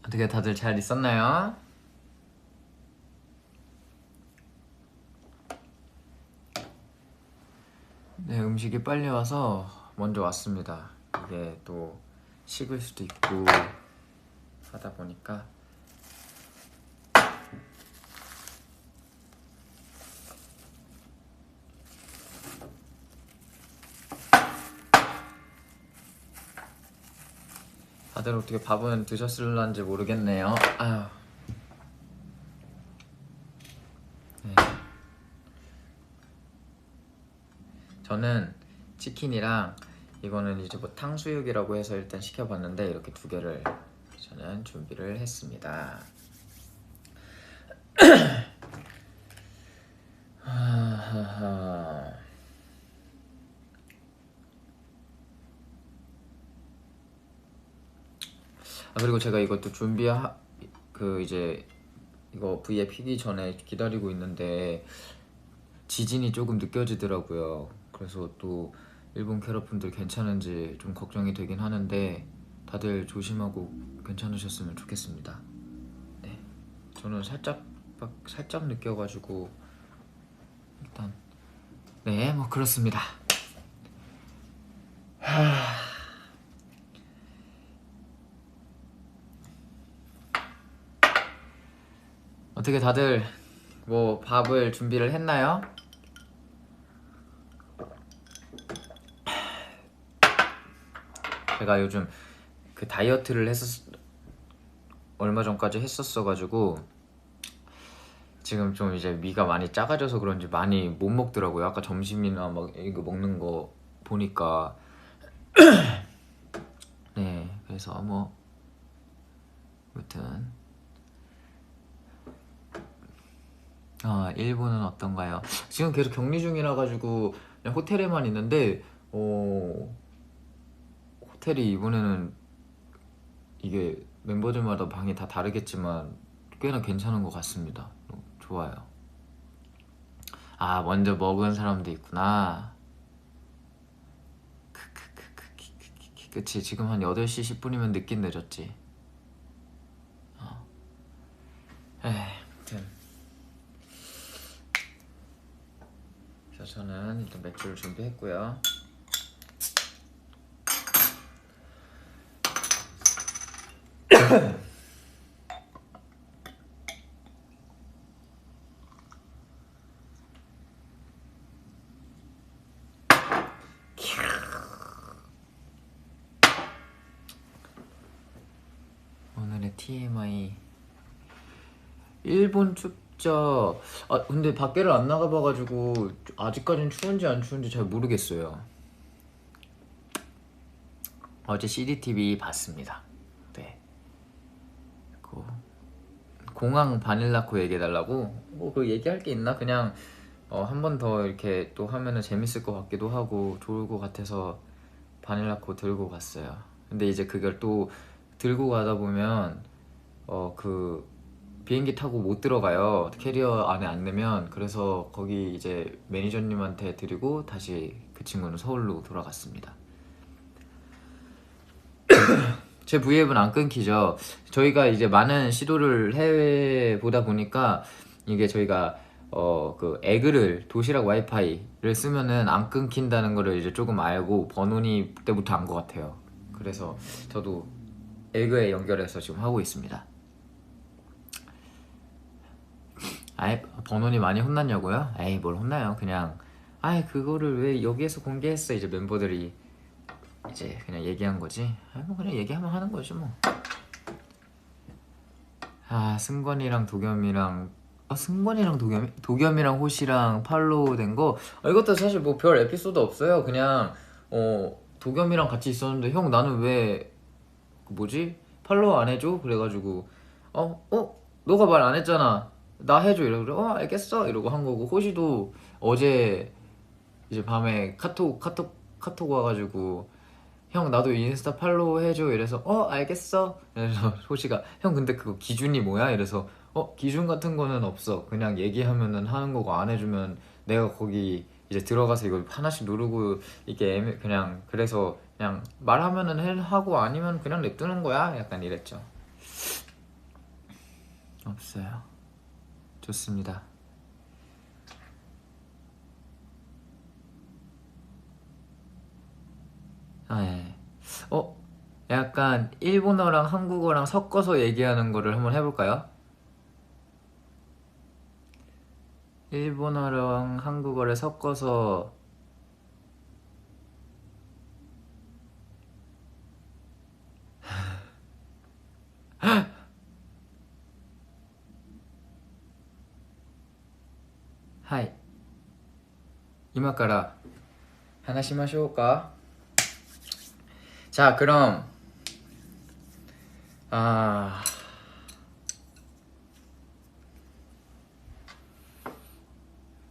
어떻게 다들 잘 있었나요? 네, 음식이 빨리 와서 먼저 왔습니다. 이게 또 식을 수도 있고 하다 보니까 다들 어떻게 밥은 드셨을런지 모르겠네요. 아유. 네. 저는 치킨이랑 이거는 이제 뭐 탕수육이라고 해서 일단 시켜봤는데 이렇게 두 개를 저는 준비를 했습니다. 그리고 제가 이것도 이제 이거 V앱 피기 전에 기다리고 있는데 지진이 조금 느껴지더라고요. 그래서 또 일본 캐럿분들 괜찮은지 좀 걱정이 되긴 하는데 다들 조심하고 괜찮으셨으면 좋겠습니다. 네, 저는 살짝 느껴가지고 일단 네, 뭐 그렇습니다. 어떻게 다들 뭐 밥을 준비를 했나요? 제가 요즘 그 다이어트를 얼마 전까지 했었어가지고 지금 좀 이제 위가 많이 작아져서 그런지 많이 못 먹더라고요. 아까 점심이나 막 이거 먹는 거 보니까 네, 그래서 뭐 아무튼 일본은 어떤가요? 지금 계속 격리 중이라 가지고 그냥 호텔에만 있는데 호텔이 이번에는 이게 멤버들마다 방이 다 다르겠지만 꽤나 괜찮은 것 같습니다. 좋아요. 먼저 먹은 사람도 있구나. 그치, 지금 한 8시 10분이면 늦긴 늦었지. 아무튼 그래서 저는 일단 맥주를 준비했고요. 오늘의 TMI 일본 춥죠. 근데 밖에를 안 나가봐가지고 아직까진 추운지 안 추운지 잘 모르겠어요. 어제 CDTV 봤습니다. 네. 공항 바닐라코 얘기해달라고? 뭐 그 얘기할 게 있나? 그냥 한 번 더 이렇게 또 하면은 재밌을 것 같기도 하고 좋을 것 같아서 바닐라코 들고 갔어요. 근데 이제 그걸 또 들고 가다 보면 그 비행기 타고 못 들어가요. 캐리어 안에 안 넣으면. 그래서 거기 이제 매니저님한테 드리고 다시 그 친구는 서울로 돌아갔습니다. 제 V앱은 안 끊기죠. 저희가 이제 많은 시도를 해보다 보니까 이게 저희가 그 에그를 도시락 와이파이를 쓰면은 안 끊긴다는 거를 이제 조금 알고 버논이 때부터 안 것 같아요. 그래서 저도 에그에 연결해서 지금 하고 있습니다. 버논이 많이 혼났냐고요? 에이, 뭘 혼나요. 그냥 그거를 왜 여기에서 공개했어, 이제 멤버들이 이제 그냥 얘기한 거지. 뭐 그냥 얘기하면 하는 거지 뭐. 승건이랑 도겸이랑 도겸이랑 호시랑 팔로우 된 거 이것도 사실 뭐 별 에피소드 없어요. 그냥 도겸이랑 같이 있었는데 형 나는 왜 뭐지 팔로우 안 해줘? 그래가지고 너가 말 안 했잖아, 나 해줘 이러고 알겠어 이러고 한 거고, 호시도 어제 이제 밤에 카톡 와가지고 형 나도 인스타 팔로우 해줘 이래서 알겠어. 그래서 호시가 형 근데 그거 기준이 뭐야? 이래서 기준 같은 거는 없어. 그냥 얘기하면은 하는 거고 안 해주면 내가 거기 이제 들어가서 이거 하나씩 누르고 이게 그냥 그래서 그냥 말하면은 하고 아니면 그냥 냅두는 거야. 약간 이랬죠. 없어요. 좋습니다. 아, 예. 약간 일본어랑 한국어랑 섞어서 얘기하는 거를 한번 해볼까요? 일본어랑 한국어를 섞어서 하이 이마카라 하나시마쇼우까? 자, 그럼 아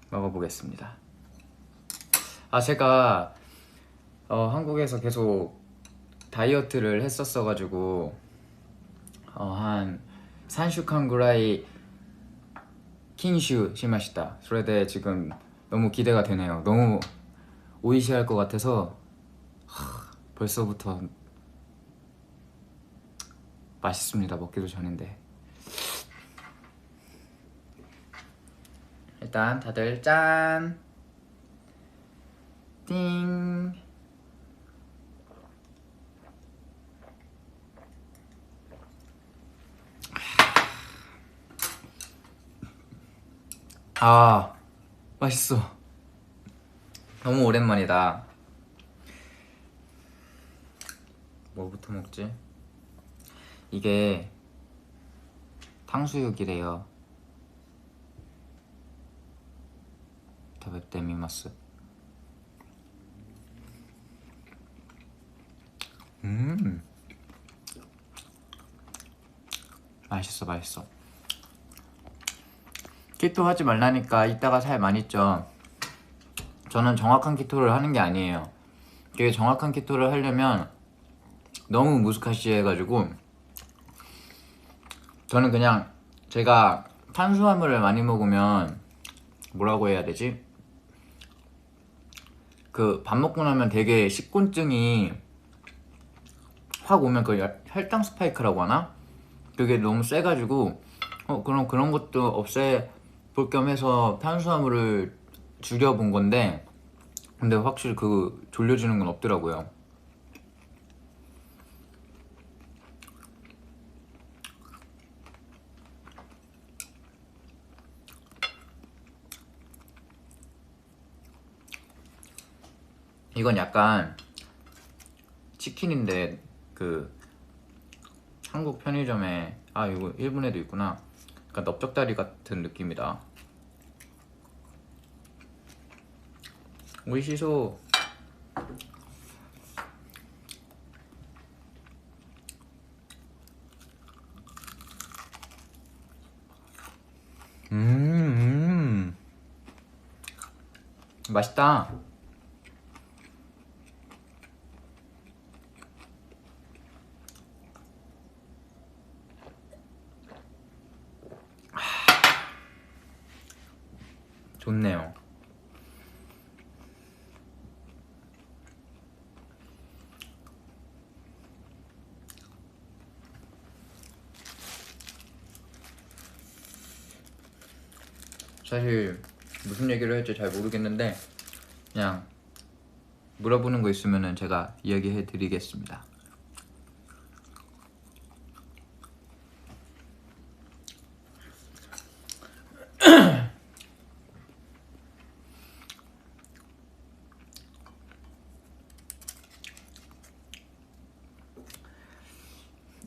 먹어보겠습니다. 제가 한국에서 계속 다이어트를 했었어가지고 한 3週間 ぐらい 禁酒 しました. それで 지금 너무 기대가 되네요. 너무 오이시할 것 같아서 벌써부터 맛있습니다. 먹기도 전인데. 일단 다들 짠! 띵! 맛있어. 너무 오랜만이다. 뭐부터 먹지? 이게 탕수육이래요. 食べてみます. 맛있어. 키토 하지 말라니까 이따가 살 많이 쪄. 저는 정확한 키토를 하는 게 아니에요. 되게 정확한 키토를 하려면 너무 무스카시 해가지고 저는 그냥 제가 탄수화물을 많이 먹으면 뭐라고 해야 되지? 그 밥 먹고 나면 되게 식곤증이 확 오면 그 혈당 스파이크라고 하나? 그게 너무 세가지고 그럼 그런 것도 없애볼 겸 해서 탄수화물을 줄여본 건데 근데 확실히 그 졸려지는 건 없더라고요. 이건 약간 치킨인데 그 한국 편의점에 이거 일본에도 있구나. 약간 넓적다리 같은 느낌이다. 오이시소. 맛있다. 좋네요. 사실 무슨 얘기를 할지 잘 모르겠는데 그냥 물어보는 거 있으면은 제가 이야기해 드리겠습니다.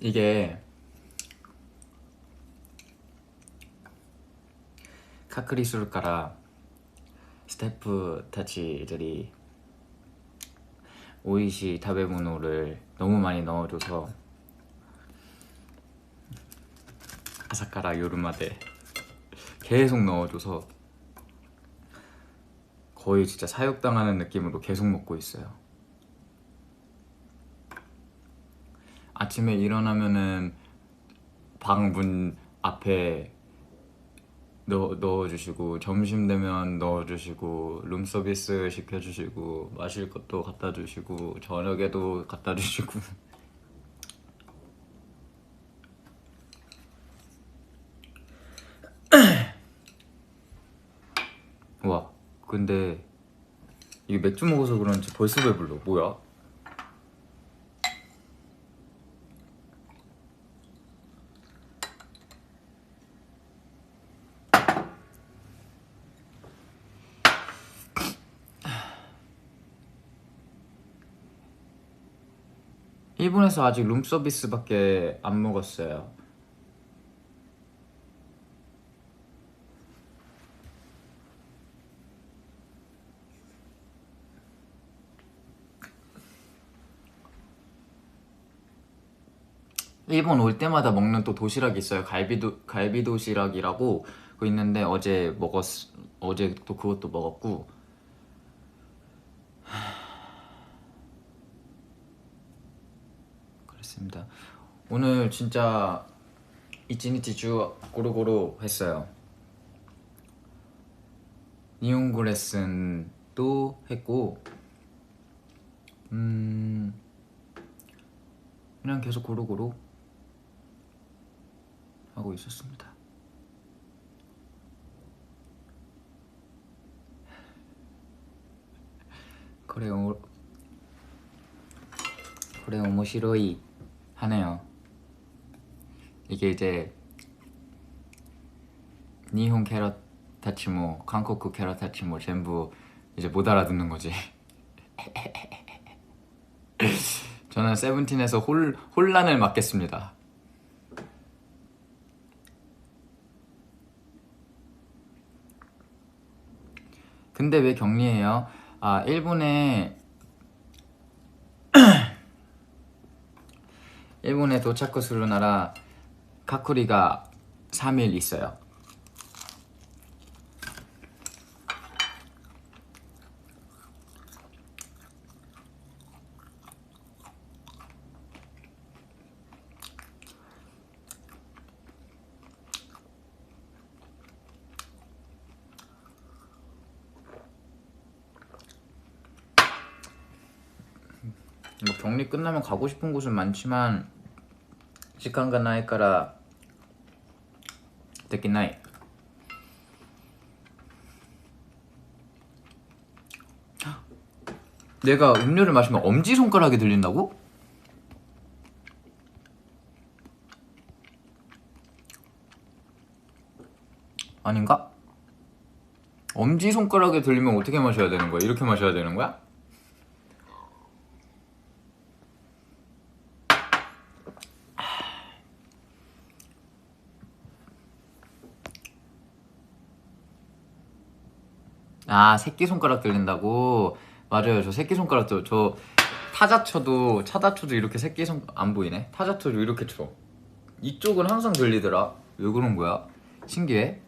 이게 카크리수루카라 스태프 타치들이 오이시 타베모노를 너무 많이 넣어줘서 아사카라 요르마데 계속 넣어줘서 거의 진짜 사육당하는 느낌으로 계속 먹고 있어요. 아침에 일어나면은 방 문 앞에 넣어주시고, 점심 되면 넣어주시고, 룸서비스 시켜주시고, 마실 것도 갖다 주시고, 저녁에도 갖다 주시고. 와, 근데 이게 맥주 먹어서 그런지 벌써 배불러. 뭐야? 일본에서 아직 룸서비스밖에 안 먹었어요. 일본 올 때마다 먹는 또 도시락이 있어요. 갈비 도시락이라고 그거 있는데 어제 또 그것도 먹었고. 그렇습니다. 오늘 진짜 이치니치 주 고루고루 했어요. 니혼고 레슨도 했고, 그냥 계속 고루고루 하고 있었습니다. 그래 오모시로이 하네요. 이게 이제 니혼 캐럿 타치모, 한국 캐럿 타치모 전부 이제 못 알아듣는 거지. 저는 세븐틴에서 혼란을 맡겠습니다. 근데 왜 격리해요? 아, 일본에 도착するなら 隔離が 3일 있어요. 뭐 격리 끝나면 가고 싶은 곳은 많지만 시간가ないからできない. 내가 음료를 마시면 엄지손가락이 들린다고? 아닌가? 엄지손가락에 들리면 어떻게 마셔야 되는 거야? 이렇게 마셔야 되는 거야? 아, 새끼손가락 들린다고? 맞아요. 저 새끼손가락도 저 타자 쳐도 이렇게 안 보이네. 타자 쳐도 이렇게 쳐. 이쪽은 항상 들리더라. 왜 그런 거야? 신기해.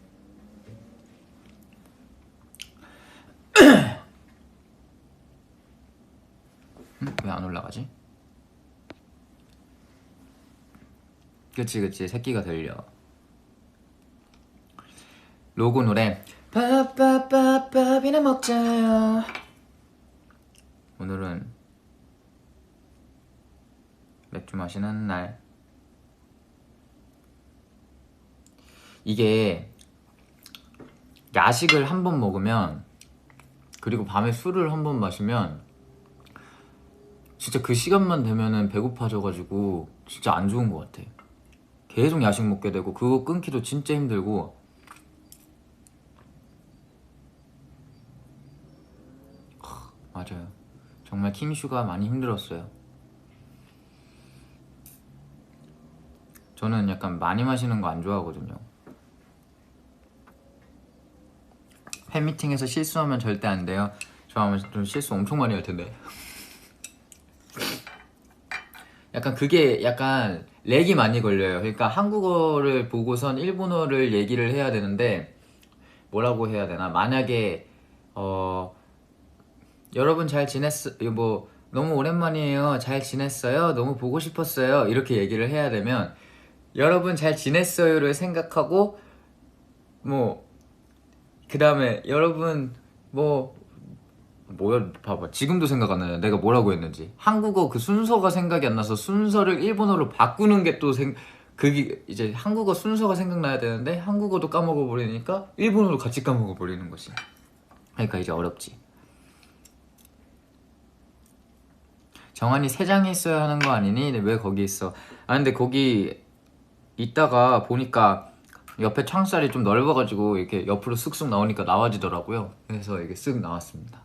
왜 안 올라가지? 그치 새끼가 들려. 로고 노래 밥이나 먹자요. 오늘은 맥주 마시는 날. 이게 야식을 한 번 먹으면 그리고 밤에 술을 한 번 마시면 진짜 그 시간만 되면은 배고파져가지고 진짜 안 좋은 것 같아. 계속 야식 먹게 되고 그거 끊기도 진짜 힘들고. 맞아요. 정말 킹슈가 많이 힘들었어요. 저는 약간 많이 마시는 거 안 좋아하거든요. 팬미팅에서 실수하면 절대 안 돼요. 저 아마 좀 실수 엄청 많이 할 텐데. 약간 그게 약간 렉이 많이 걸려요. 그러니까 한국어를 보고선 일본어를 얘기를 해야 되는데 뭐라고 해야 되나? 만약에 여러분 잘 뭐 너무 오랜만이에요. 잘 지냈어요? 너무 보고 싶었어요. 이렇게 얘기를 해야 되면 여러분 잘 지냈어요를 생각하고 뭐 그 다음에 여러분 뭐야, 봐봐, 지금도 생각 안 나요. 내가 뭐라고 했는지. 한국어 그 순서가 생각이 안 나서 순서를 일본어로 바꾸는 게 또 그게 이제 한국어 순서가 생각나야 되는데 한국어도 까먹어 버리니까 일본어도 같이 까먹어 버리는 거지. 그러니까 이제 어렵지. 정한이 세 장이 있어야 하는 거 아니니? 근데 왜 거기 있어? 아 근데 거기 있다가 보니까 옆에 창살이 좀 넓어가지고 이렇게 옆으로 쓱쓱 나오니까 나와지더라고요. 그래서 이게 쓱 나왔습니다.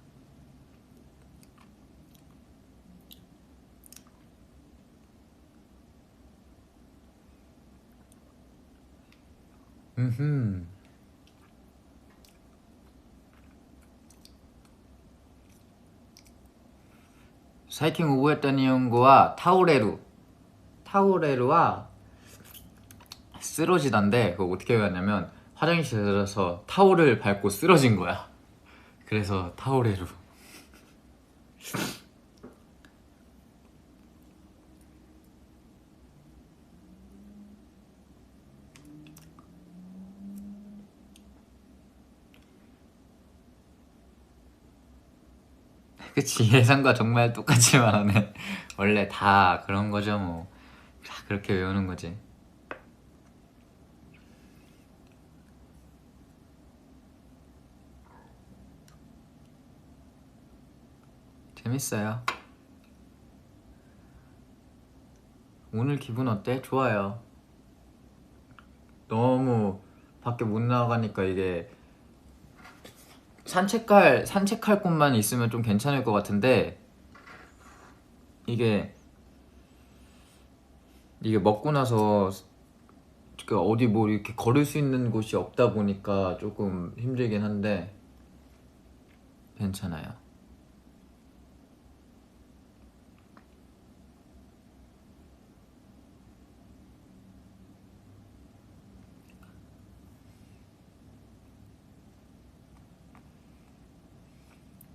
最近覚えた日本語はタオレルは쓰러지다인데 그거 어떻게 외웠냐면 화장실에 들어서 타올을 밟고 쓰러진 거야. 그래서 타오레루. 그치, 예상과 정말 똑같이 말하네. 원래 다 그런 거죠 뭐. 다 그렇게 외우는 거지. 재밌어요. 오늘 기분 어때? 좋아요. 너무 밖에 못 나가니까 이게 산책할 곳만 있으면 좀 괜찮을 것 같은데 이게 먹고 나서 어디 뭐 이렇게 걸을 수 있는 곳이 없다 보니까 조금 힘들긴 한데 괜찮아요.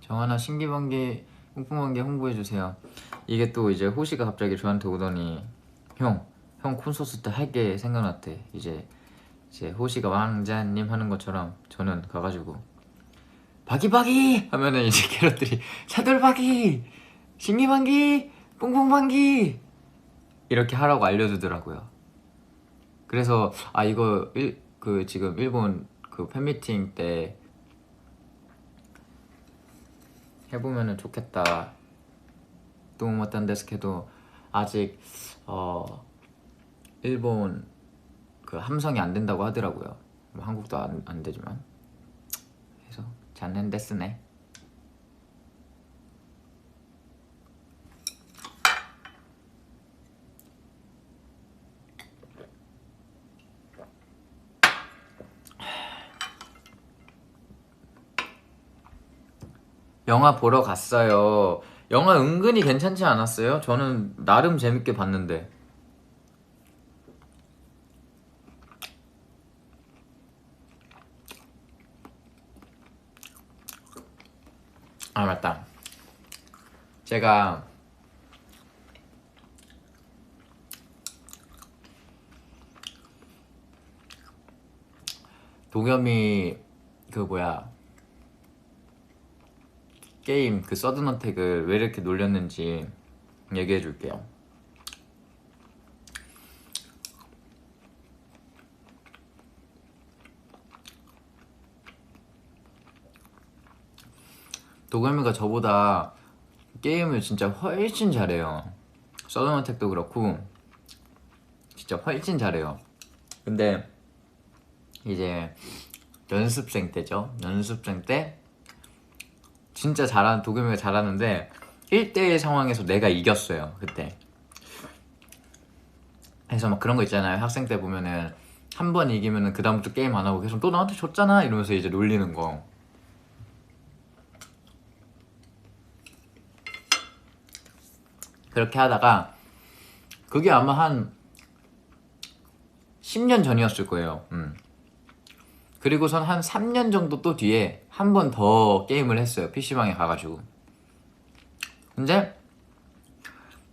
정하나 신기방기 뿡뿡한게 홍보해주세요. 이게 또 이제 호시가 갑자기 저한테 오더니 형 콘서트 때 할게 생각났대. 이제 호시가 왕자님 하는 것처럼 저는 가가지고 바기바기 하면은 이제 캐럿들이 차돌바기 신기방기 뿡뿡방기 이렇게 하라고 알려주더라고요. 그래서 이거 지금 일본 그 팬미팅 때 해보면은 좋겠다. 또 못한 데스케도 아직 일본 그 함성이 안 된다고 하더라고요. 뭐 한국도 안 되지만. 그래서 잔넨 데스네. 영화 보러 갔어요. 영화 은근히 괜찮지 않았어요? 저는 나름 재밌게 봤는데. 아 맞다. 제가 도겸이 게임 그 서든어택을 왜 이렇게 놀렸는지 얘기해 줄게요. 도겸이가 저보다 게임을 진짜 훨씬 잘해요. 서든어택도 그렇고 진짜 훨씬 잘해요. 근데 이제 연습생 때죠. 연습생 때 진짜 도겸이가 잘하는데 1대1 상황에서 내가 이겼어요. 그때. 그래서 막 그런 거 있잖아요. 학생 때 보면은 한 번 이기면은 그 다음부터 게임 안 하고 계속 또 나한테 졌잖아 이러면서 이제 놀리는 거. 그렇게 하다가 그게 아마 한 10년 전이었을 거예요. 그리고선 한 3년 정도 또 뒤에 한 번 더 게임을 했어요. PC방에 가가지고. 근데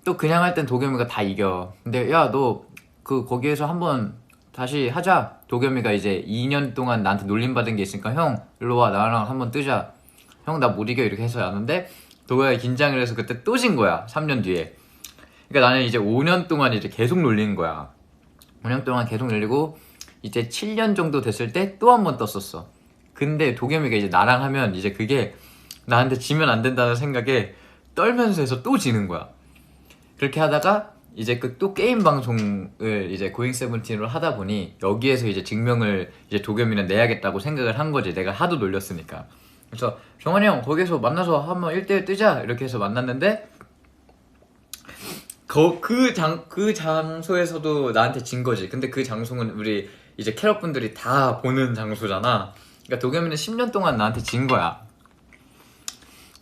또 그냥 할 땐 도겸이가 다 이겨. 근데 야 너 거기에서 한번 다시 하자. 도겸이가 이제 2년 동안 나한테 놀림받은 게 있으니까 형 일로 와 나랑 한번 뜨자, 형 나 못 이겨 이렇게 해서 왔는데 도겸이가 긴장을 해서 그때 또 진 거야 3년 뒤에. 그러니까 나는 이제 5년 동안 이제 계속 놀리는 거야. 5년 동안 계속 놀리고 이제 7년 정도 됐을 때 또 한 번 떴었어. 근데 도겸이가 이제 나랑 하면 이제 그게 나한테 지면 안 된다는 생각에 떨면서 해서 또 지는 거야. 그렇게 하다가 이제 그 또 게임 방송을 이제 고잉 세븐틴으로 하다 보니 여기에서 이제 증명을 이제 도겸이는 내야겠다고 생각을 한 거지. 내가 하도 놀렸으니까. 그래서 정한이 형 거기서 만나서 한번 1대1 뜨자 이렇게 해서 만났는데 그 장소에서도 나한테 진 거지. 근데 그 장소는 우리 이제 캐럿분들이 다 보는 장소잖아. 그러니까 도겸이는 10년 동안 나한테 진 거야.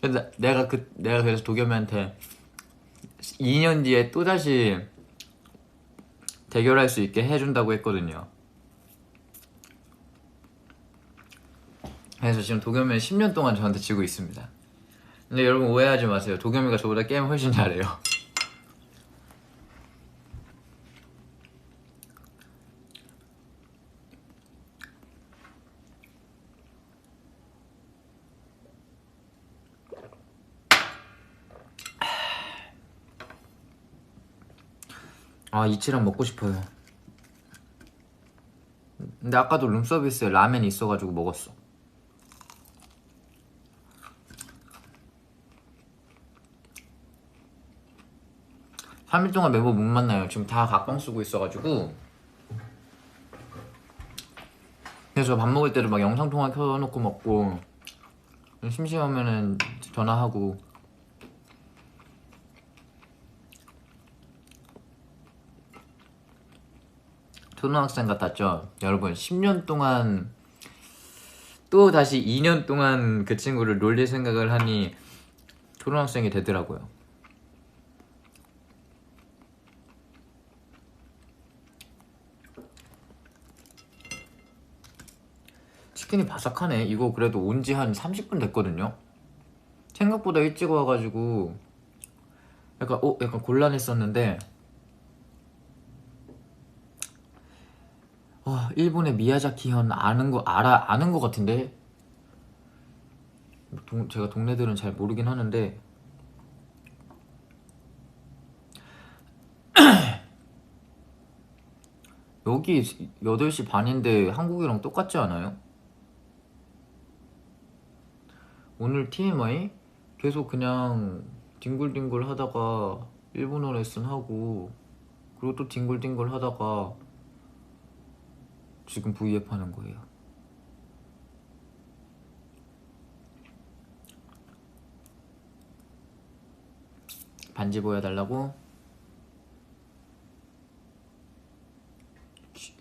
근데 내가 그래서 도겸이한테 2년 뒤에 또다시 대결할 수 있게 해준다고 했거든요. 그래서 지금 도겸이는 10년 동안 저한테 지고 있습니다. 근데 여러분 오해하지 마세요. 도겸이가 저보다 게임 훨씬 잘해요. 아 이치랑 먹고 싶어요. 근데 아까도 룸서비스에 라면이 있어가지고 먹었어. 삼 일 동안 매번 못 만나요. 지금 다 각방 쓰고 있어가지고. 그래서 밥 먹을 때도 막 영상통화 켜놓고 먹고, 심심하면은 전화하고. 초등학생 같았죠? 여러분 10년 동안 또 다시 2년 동안 그 친구를 놀릴 생각을 하니 초등학생이 되더라고요. 치킨이 바삭하네. 이거 그래도 온 지 한 30분 됐거든요. 생각보다 일찍 와가지고 약간 곤란했었는데 일본의 미야자키 현 아는 거 같은데 제가 동네들은 잘 모르긴 하는데 여기 8시 반인데 한국이랑 똑같지 않아요? 오늘 TMI? 계속 그냥 뒹굴뒹굴 하다가 일본어 레슨 하고 그리고 또 뒹굴뒹굴 하다가 지금 V앱 하는 거예요. 반지 보여달라고?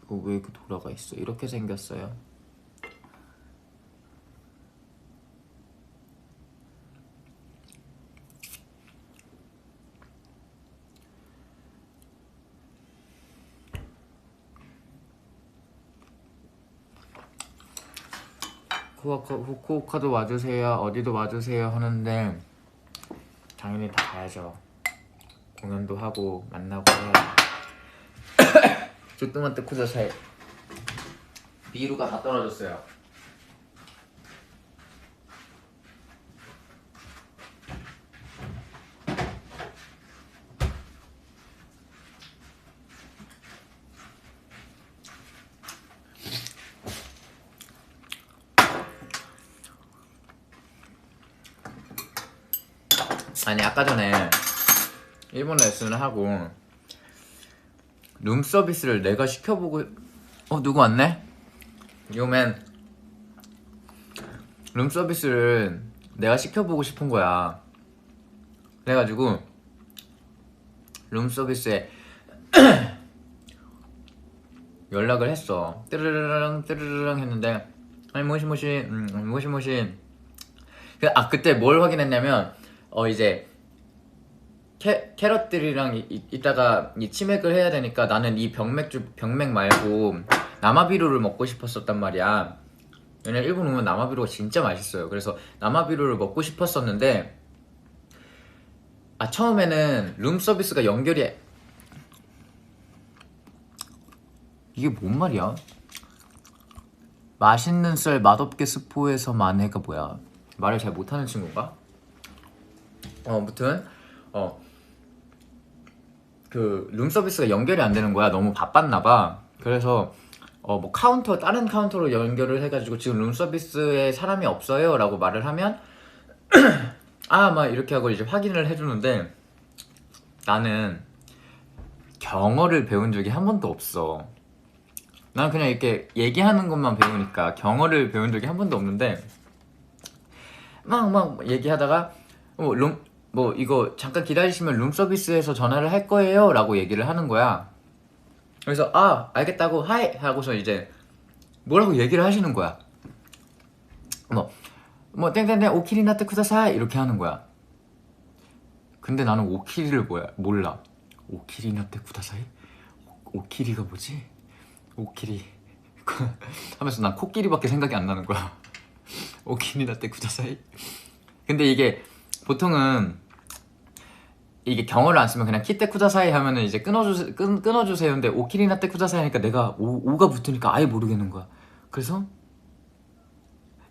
이거 왜 이렇게 돌아가 있어? 이렇게 생겼어요. 후쿠오카도 와주세요, 어디도 와주세요 하는데 당연히 다 가야죠. 공연도 하고 만나고 해야 조금만 쿠다사이. 비루가 다 떨어졌어요. 아니 아까 전에 일본 레슨을 하고 룸서비스를 내가 시켜보고 누구 왔네? 요맨 룸서비스를 내가 시켜보고 싶은 거야. 그래가지고 룸서비스에 연락을 했어. 뜨르르릉 뜨르르릉 했는데 아니 모시모시 모시모시. 그때 뭘 확인했냐면 이제 캐럿들이랑 이따가 이 치맥을 해야 되니까 나는 이 병맥 말고 나마비루를 먹고 싶었었단 말이야. 왜냐면 일본 오면 나마비루가 진짜 맛있어요. 그래서 나마비루를 먹고 싶었었는데 처음에는 룸서비스가 연결이 이게 뭔 말이야? 맛있는 썰 맛없게 스포해서 만회가 뭐야? 말을 잘 못하는 친구인가? 아무튼 그 룸서비스가 연결이 안 되는 거야. 너무 바빴나봐. 그래서 뭐 다른 카운터로 연결을 해가지고 지금 룸서비스에 사람이 없어요 라고 말을 하면 아 막 이렇게 하고 이제 확인을 해주는데, 나는 경어를 배운 적이 한 번도 없어. 난 그냥 이렇게 얘기하는 것만 배우니까 경어를 배운 적이 한 번도 없는데, 막 얘기하다가 뭐 이거 잠깐 기다리시면 룸서비스에서 전화를 할 거예요 라고 얘기를 하는 거야. 그래서 아 알겠다고 하이 하고서 이제 뭐라고 얘기를 하시는 거야. 뭐 땡땡땡 오키리나테 쿠다사이 이렇게 하는 거야. 근데 나는 오키리를 몰라. 오키리나테 쿠다사이? 오키리가 뭐지? 오키리 하면서 난 코끼리밖에 생각이 안 나는 거야. 오키리나테 쿠다사이? 근데 이게 보통은 이게 경어를 안 쓰면 그냥 키테 쿠다사이 하면은 이제 끊어주세요. 근데 오키리나테 쿠다사이 하니까 내가 오가 붙으니까 아예 모르겠는 거야. 그래서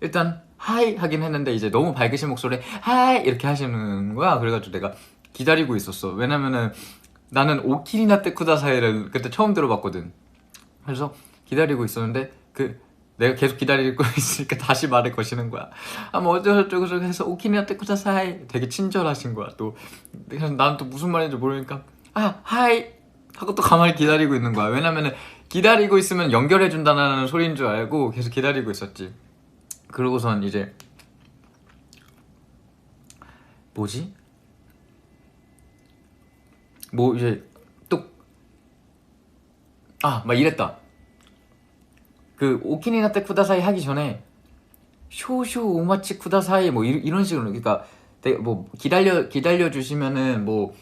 일단 하이 하긴 했는데 이제 너무 밝으신 목소리에 하이 이렇게 하시는 거야. 그래가지고 내가 기다리고 있었어. 왜냐면은 나는 오키리나테 쿠다사이를 그때 처음 들어봤거든. 그래서 기다리고 있었는데 내가 계속 기다리고 있으니까 다시 말을 거시는 거야. 뭐 어쩌고저쩌고 해서 오키리나테 쿠다사이 되게 친절하신 거야. 또 난 또 무슨 말인지 모르니까 아 하이 하고 또 가만히 기다리고 있는 거야. 왜냐면은 기다리고 있으면 연결해준다는 소리인 줄 알고 계속 기다리고 있었지. 그러고선 이제 뭐지? 뭐 이제 또 막 이랬다. 그 오키니나테 쿠다사이 하기 전에 쇼쇼 오마치 쿠다사이 뭐 이런 식으로, 그러니까 뭐 기다려 주시면은 뭐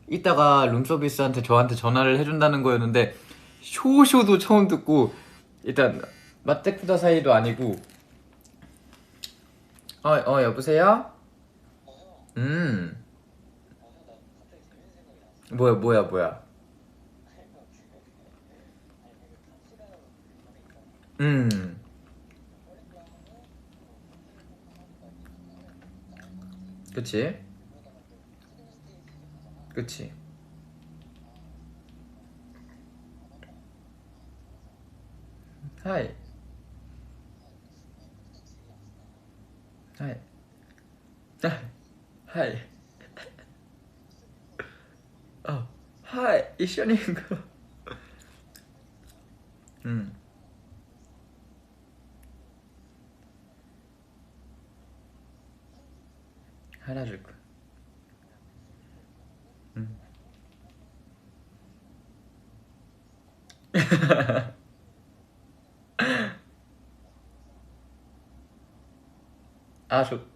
이따가 룸서비스한테 저한테 전화를 해준다는 거였는데 쇼쇼도 처음 듣고, 일단 마테 쿠다사이도 아니고 여보세요? 뭐야 그치? 그치? 하이 하이 하이 하이一緒に行こう原宿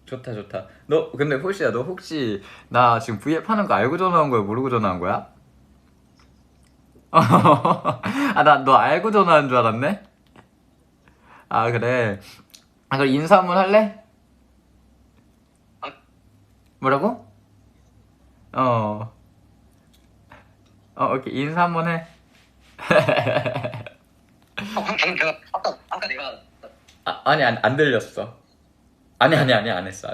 좋다. 너 근데 호시야, 너 혹시 나 지금 V앱 하는 거 알고 전화한 거야, 모르고 전화한 거야? 나 너 알고 전화한 줄 알았네? 그래. 그럼 인사 한번 할래? 뭐라고? 오케이, 인사 한번 해. 방금 내가 아까 내가 아니 안 들렸어. 아니 안 했어.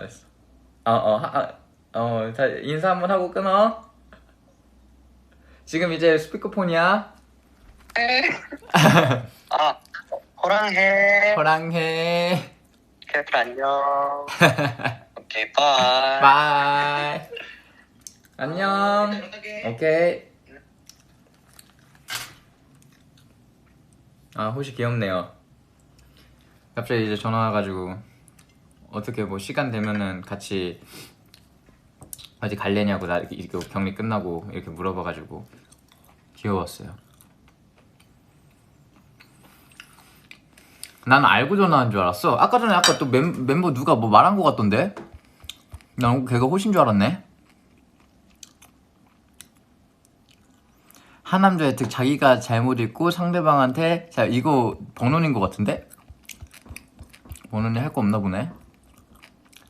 자, 인사 한번 하고 끊어. 지금 이제 스피커폰이야. 호랑해. 캐플 안녕. 오케이 바이. 바이. 안녕. 오케이. 호시 귀엽네요. 갑자기 이제 전화 와가지고 어떻게 뭐 시간 되면은 같이 어디 갈래냐고, 나 이렇게 격리 끝나고 이렇게 물어봐가지고 귀여웠어요. 난 알고 전화한 줄 알았어. 아까 또 멤버 누가 뭐 말한 거 같던데? 난 걔가 호신 줄 알았네. 하남자의 특 자기가 잘못 읽고 상대방한테, 자 이거 번호인 거 같은데? 번호는 할 거 없나 보네.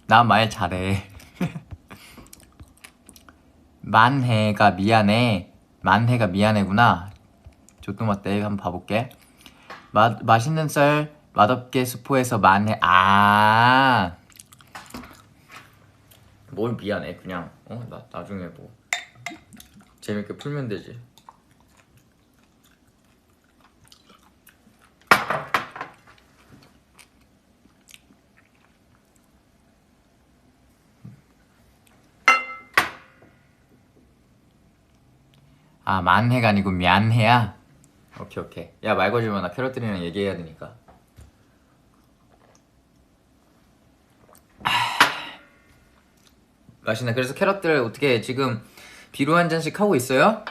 나 말 잘해. 만해가 미안해구나. 조또맞대. 한번 봐볼게. 맛있는 쌀 맛없게 스포해서 만해. 아, 뭘 미안해. 그냥 나중에 뭐 재밌게 풀면 되지. 아, 만해가 아니고 미안해야. 오케이. 야, 말 걸지 마. 나 캐럿들이랑 얘기해야 되니까. 맛있네. 그래서 캐럿들 어떻게 지금 비루 한 잔씩 하고 있어요?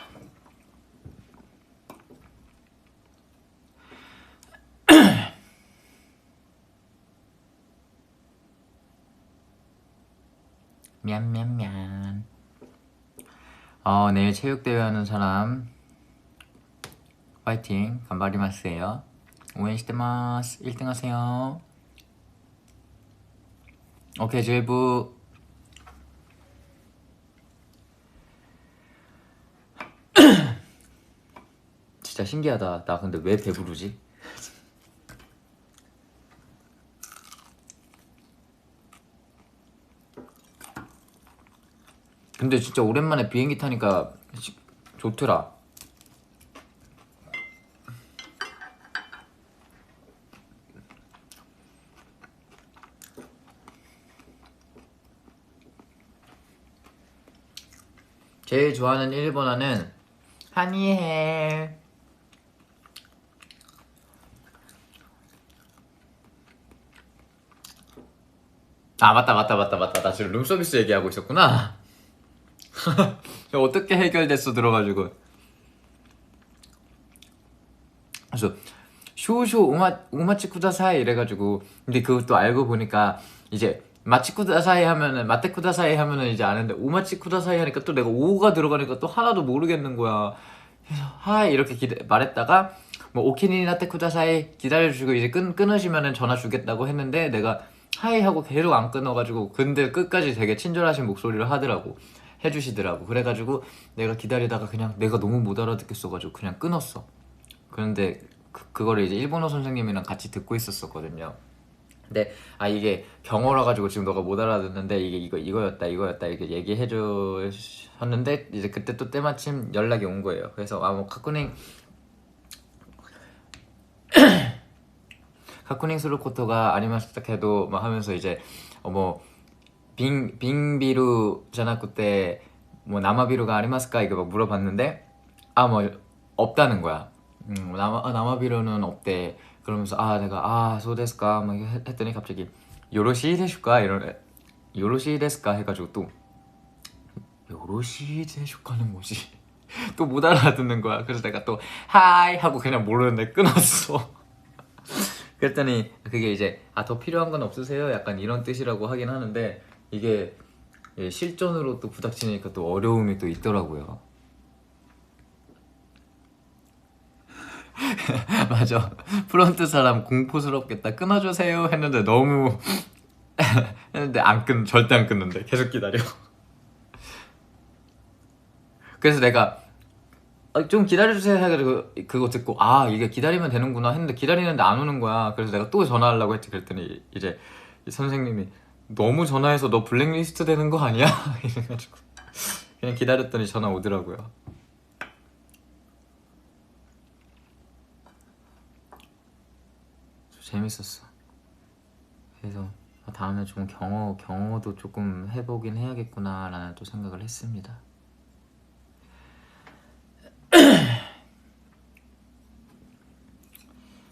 미안. 내일 체육대회 하는 사람 파이팅. 간바리마스예요. 오엔시테마스. 1등 하세요. 오케이, 제부. 진짜 신기하다. 나 근데 왜 배부르지? 근데 진짜 오랜만에 비행기 타니까 좋더라. 제일 좋아하는 일본어는 한이해. 아, 맞다. 나 지금 룸서비스 얘기하고 있었구나. 어떻게 해결됐어 들어가지고. 그래서 쇼쇼 우마치 쿠다사이 이래가지고. 근데 그것도 알고 보니까 이제 마치 쿠다사이 하면은 마테 쿠다사이 하면은 이제 아는데 우마치 쿠다사이 하니까 또 내가 오가 들어가니까 또 하나도 모르겠는 거야. 그래서 하이 이렇게 말했다가 뭐 오키니 나테 쿠다사이 기다려주시고 이제 끊으시면은 전화 주겠다고 했는데 내가 하이 하고 계속 안 끊어가지고 근데 끝까지 되게 친절하신 목소리를 해주시더라고. 그래가지고 내가 기다리다가 그냥 내가 너무 못 알아듣겠어가지고 그냥 끊었어. 그런데 그거를 이제 일본어 선생님이랑 같이 듣고 있었거든요. 근데 이게 경어라 가지고 지금 너가 못 알아듣는데 이게 이거였다 이렇게 얘기해 주셨는데 이제 그때 또 때마침 연락이 온 거예요. 그래서 뭐 가쿠닝 스루코토가 아리마스다 해도 막 하면서 이제 뭐 빙비루 자나쿠테 뭐 나마비루가 아리마스까 이거 막 물어봤는데 뭐 없다는 거야. 나마비루는 없대. 그러면서 내가 소데스까 막 했더니 갑자기 요로시 데슈까 요로시 데스까 해가지고 또 요로시 데슈까는 뭐지? 또 못 알아듣는 거야. 그래서 내가 또 하이 하고 그냥 모르는데 끊었어. 그랬더니 그게 이제 더 필요한 건 없으세요? 약간 이런 뜻이라고 하긴 하는데 이게 실전으로 또 부닥치니까 또 어려움이 또 있더라고요. 맞아. 프론트 사람 공포스럽겠다. 끊어주세요 했는데 너무 했는데 절대 안 끊는데 계속 기다려. 그래서 내가 좀 기다려주세요 해가지고 그거 듣고 이게 기다리면 되는구나 했는데 기다리는데 안 오는 거야. 그래서 내가 또 전화하려고 했지. 그랬더니 이제 선생님이 너무 전화해서 너 블랙리스트 되는 거 아니야? 이래가지고 그냥 기다렸더니 전화 오더라고요. 재밌었어. 그래서 다음에 좀 경어도 조금 해보긴 해야겠구나 라는 또 생각을 했습니다.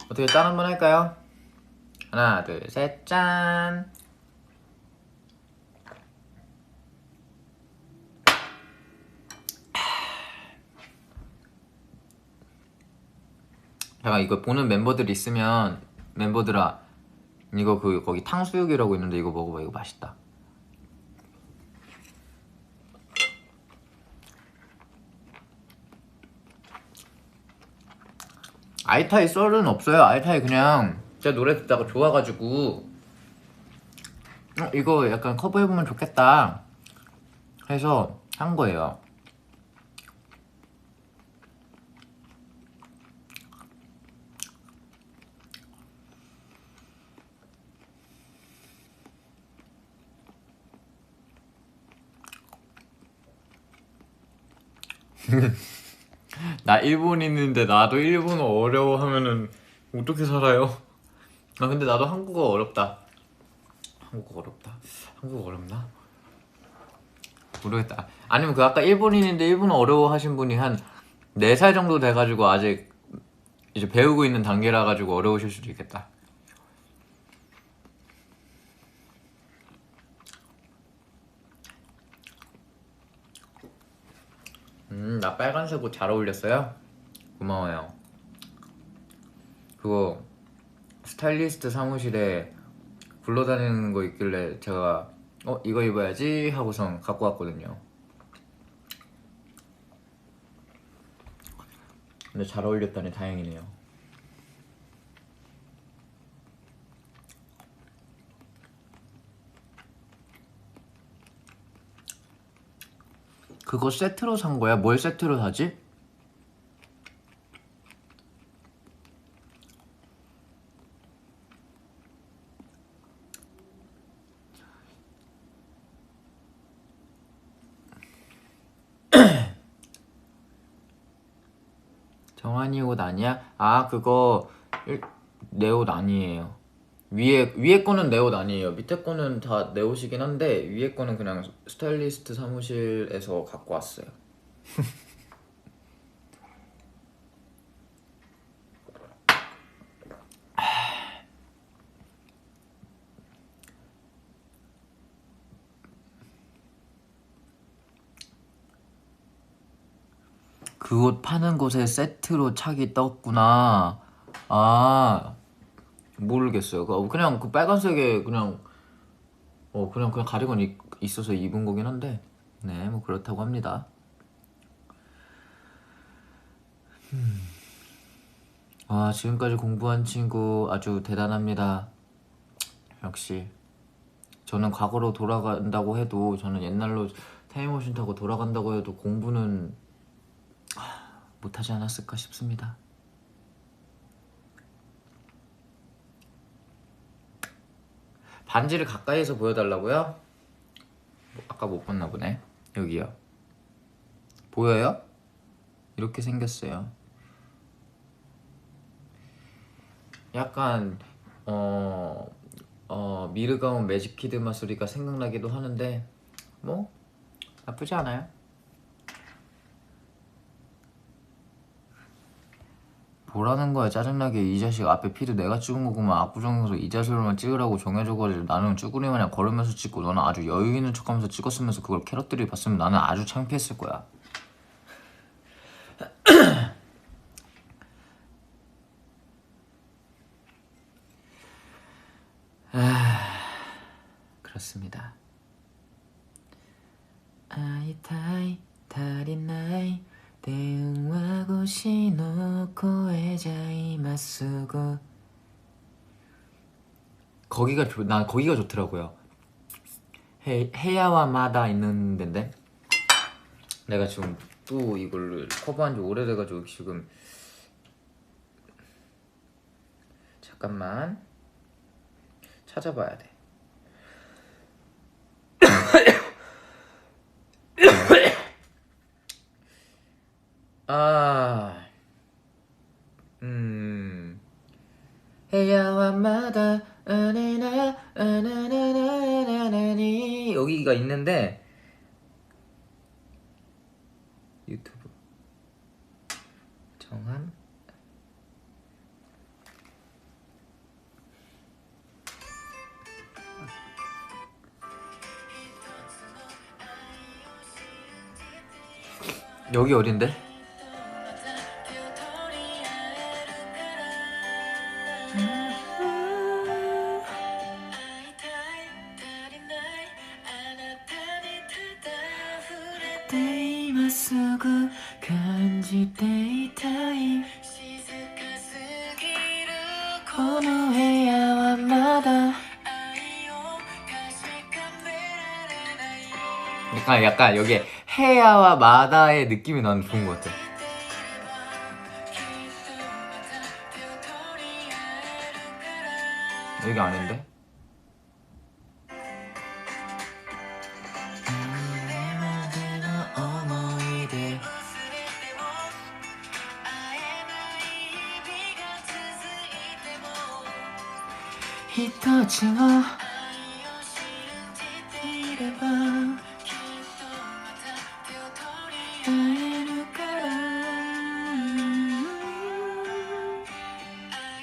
어떻게 짠 한번 할까요? 하나 둘 셋 짠. 제가 이거 보는 멤버들 있으면 멤버들아 이거 거기 탕수육이라고 있는데 이거 먹어봐. 이거 맛있다. 아이타이 썰은 없어요. 아이타이 그냥 제가 노래 듣다가 좋아가지고 이거 약간 커버해보면 좋겠다 해서 한 거예요. 나 일본인인데 나도 일본어 어려워하면은 어떻게 살아요? 아 근데 나도 한국어 어렵다. 한국어 어렵다. 한국어 어렵나? 모르겠다. 아니면 그 아까 일본인인데 일본어 어려워하신 분이 한 4살 정도 돼가지고 아직 이제 배우고 있는 단계라 가지고 어려우실 수도 있겠다. 나 빨간색 옷 잘 어울렸어요? 고마워요. 그거 스타일리스트 사무실에 굴러다니는 거 있길래 제가 이거 입어야지 하고선 갖고 왔거든요. 근데 잘 어울렸다니 다행이네요. 그거 세트로 산 거야? 뭘 세트로 사지? 정한이 옷 아니야? 아 그거 내 옷 아니에요. 위에 거는 내 옷 아니에요. 밑에 거는 다 내 옷이긴 한데 위에 거는 그냥 스타일리스트 사무실에서 갖고 왔어요. 그 옷 파는 곳에 세트로 착이 떴구나. 아 모르겠어요. 그냥 그 빨간색에 그냥 가디건 있어서 입은 거긴 한데 네 뭐 그렇다고 합니다. 와 지금까지 공부한 친구 아주 대단합니다. 역시 저는 과거로 돌아간다고 해도 저는 옛날로 타임머신 타고 돌아간다고 해도 공부는 못하지 않았을까 싶습니다. 반지를 가까이에서 보여달라고요? 아까 못 봤나 보네. 여기요. 보여요? 이렇게 생겼어요. 약간 미르가운 매직키드 마소리가 생각나기도 하는데 뭐 나쁘지 않아요. 뭐라는 거야 짜증나게. 이 자식 앞에 피드 내가 찍은 거구만. 압구정에서 이 자식으로만 찍으라고 정해줘가지고 나는 쭈구리 마냥 걸으면서 찍고 너는 아주 여유 있는 척하면서 찍었으면서 그걸 캐럿들이 봤으면 나는 아주 창피했을 거야. 그렇습니다. 아이타이 다리나이 대응하고 시노코에 자이마스고 난 거기가 좋더라고요. 헤야와 마다 있는 데인데 내가 지금 또 이걸 커버한 지 오래돼가지고 지금 잠깐만 찾아봐야 돼. 헤야와 마다 아네나 아나나나나나니 여기가 있는데 유튜브 정한 여기 어딘데? 약간 여기 헤야와 마다의 느낌이 나는 좋은 것 같아. 여기 아닌데? 人ちはいれば会えるから会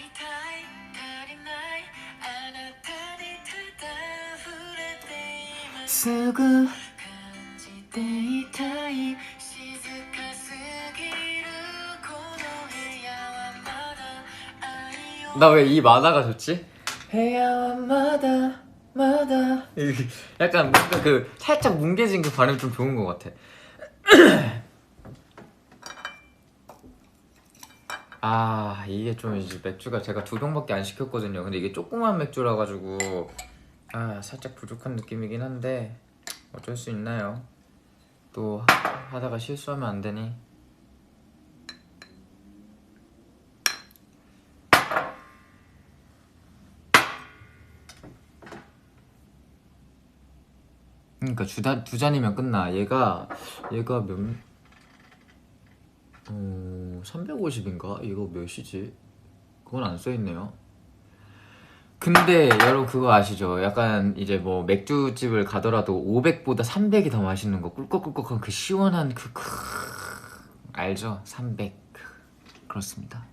いたい足りないあなたにただ触れていますすぐ感じていたい静かすぎるこの部屋はまだ愛を나 왜 이 만화가 좋지? 해야 마다 마다 약간 뭔가 그 살짝 뭉개진 그 발음 좀 좋은 것 같아. 아 이게 좀 이제 맥주가 제가 2병밖에 안 시켰거든요. 근데 이게 조그만 맥주라 가지고 아 살짝 부족한 느낌이긴 한데 어쩔 수 있나요? 또 하다가 실수하면 안 되니. 그러니까 두 잔이면 끝나. 얘가 몇 350인가? 이거 몇이지? 그건 안 써있네요. 근데 여러분 그거 아시죠? 약간 이제 뭐 맥주집을 가더라도 500보다 300이 더 맛있는 거 꿀꺽꿀꺽한 그 시원한 알죠? 300 그렇습니다.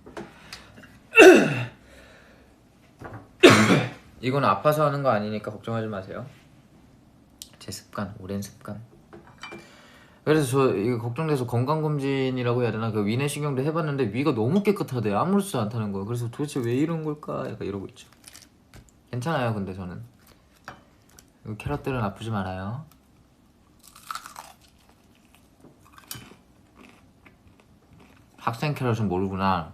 이건 아파서 하는 거 아니니까 걱정하지 마세요. 제 습관, 오랜 습관. 그래서 저 이거 걱정돼서 건강검진이라고 해야 되나 그 위내신경도 해봤는데 위가 너무 깨끗하대. 아무렇지도 않다는 거예요. 그래서 도대체 왜 이런 걸까 약간 이러고 있죠. 괜찮아요. 근데 저는 캐럿들은 아프지 말아요. 학생 캐럿은 모르구나.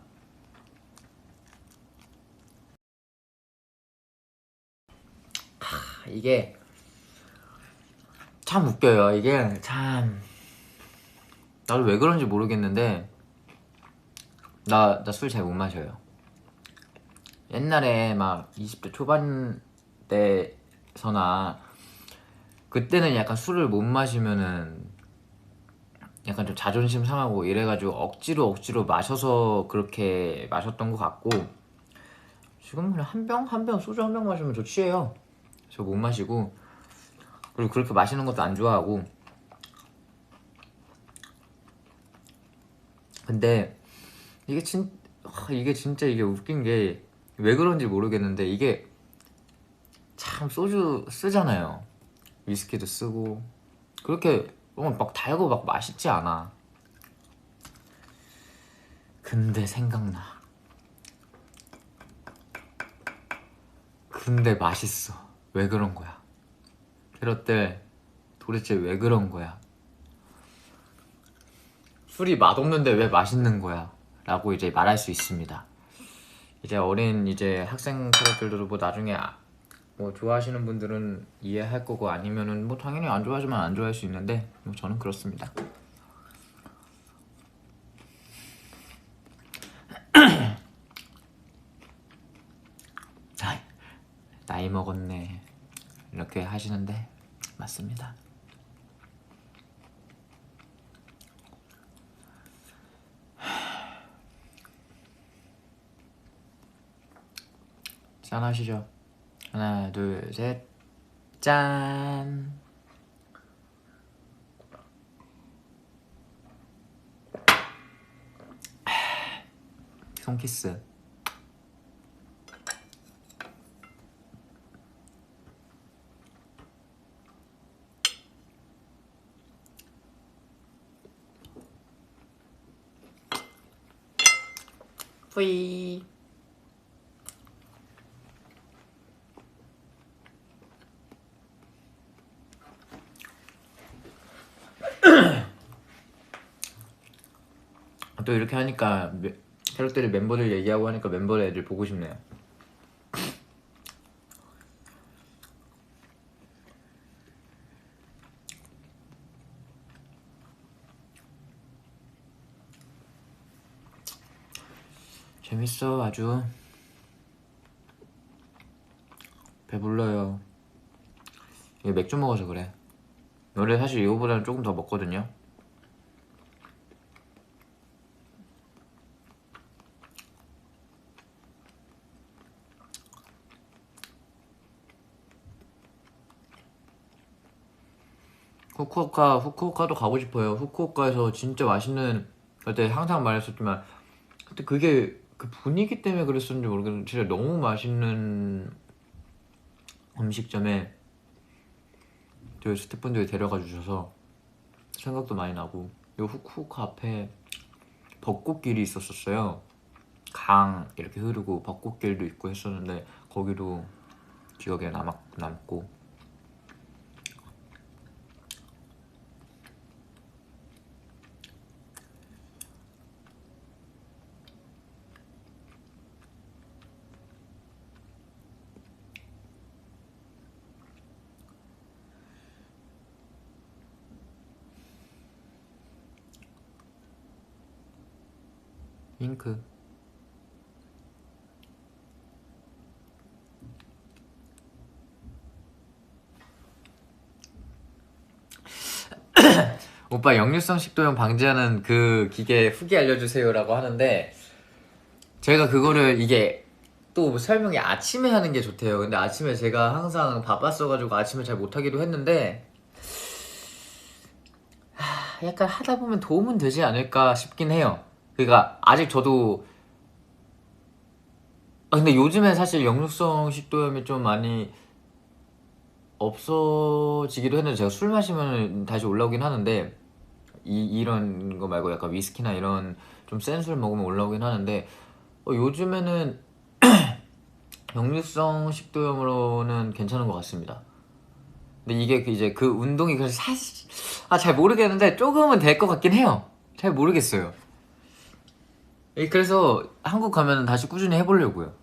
이게 참 웃겨요. 이게 참 나도 왜 그런지 모르겠는데 나 술 잘 못 마셔요. 옛날에 막 20대 초반 때서나 그때는 약간 술을 못 마시면은 약간 좀 자존심 상하고 이래가지고 억지로 마셔서 그렇게 마셨던 것 같고 지금은 그냥 한 병 소주 한 병 마시면 저 취해요. 저 못 마시고 그리고 그렇게 마시는 것도 안 좋아하고. 근데 이게 진짜 이게 웃긴 게 왜 그런지 모르겠는데 이게 참 소주 쓰잖아요. 위스키도 쓰고 그렇게 막 달고 막 맛있지 않아. 근데 생각나. 근데 맛있어. 왜 그런 거야? 캐럿들 도대체 왜 그런 거야? 술이 맛없는데 왜 맛있는 거야? 라고 이제 말할 수 있습니다. 이제 어린 이제 학생 캐럿들도 뭐 나중에 뭐 좋아하시는 분들은 이해할 거고 아니면은 뭐 당연히 안 좋아하지만 안 좋아할 수 있는데 뭐 저는 그렇습니다. 나이 먹었네 이렇게 하시는데 맞습니다. 짠 하시죠. 하나 둘 셋 짠. 손키스. 뿌이. 또 이렇게 하니까 캐럿들이 멤버들 얘기하고 하니까 멤버 애들 보고 싶네요. 재밌어 아주. 배불러요. 이게 맥주 먹어서 그래. 원래 사실 이거보다는 조금 더 먹거든요. 후쿠오카도 가고 싶어요. 후쿠오카에서 진짜 맛있는, 그때 항상 말했었지만 그때 그게 그 분위기 때문에 그랬었는지 모르겠는데 진짜 너무 맛있는 음식점에 저희 스태프분들이 데려가 주셔서 생각도 많이 나고, 요 후쿠오카 앞에 벚꽃길이 있었어요. 강 이렇게 흐르고 벚꽃길도 있고 했었는데 거기도 기억에 남고. 윙크. 오빠 역류성 식도염 방지하는 그 기계 후기 알려주세요라고 하는데, 제가 그거를 이게 또 설명이 아침에 하는 게 좋대요. 근데 아침에 제가 항상 바빴어가지고 아침에 잘 못하기도 했는데 약간 하다 보면 도움은 되지 않을까 싶긴 해요. 그러니까 아직 저도 근데 요즘에 사실 역류성 식도염이 좀 많이 없어지기도 했는데, 제가 술 마시면 다시 올라오긴 하는데 이런 거 말고 약간 위스키나 이런 좀 센 술 먹으면 올라오긴 하는데, 요즘에는 역류성 식도염으로는 괜찮은 것 같습니다. 근데 이게 이제 그 운동이 그래서 사실 잘 모르겠는데 조금은 될 것 같긴 해요. 잘 모르겠어요. 그래서 한국 가면 다시 꾸준히 해보려고요.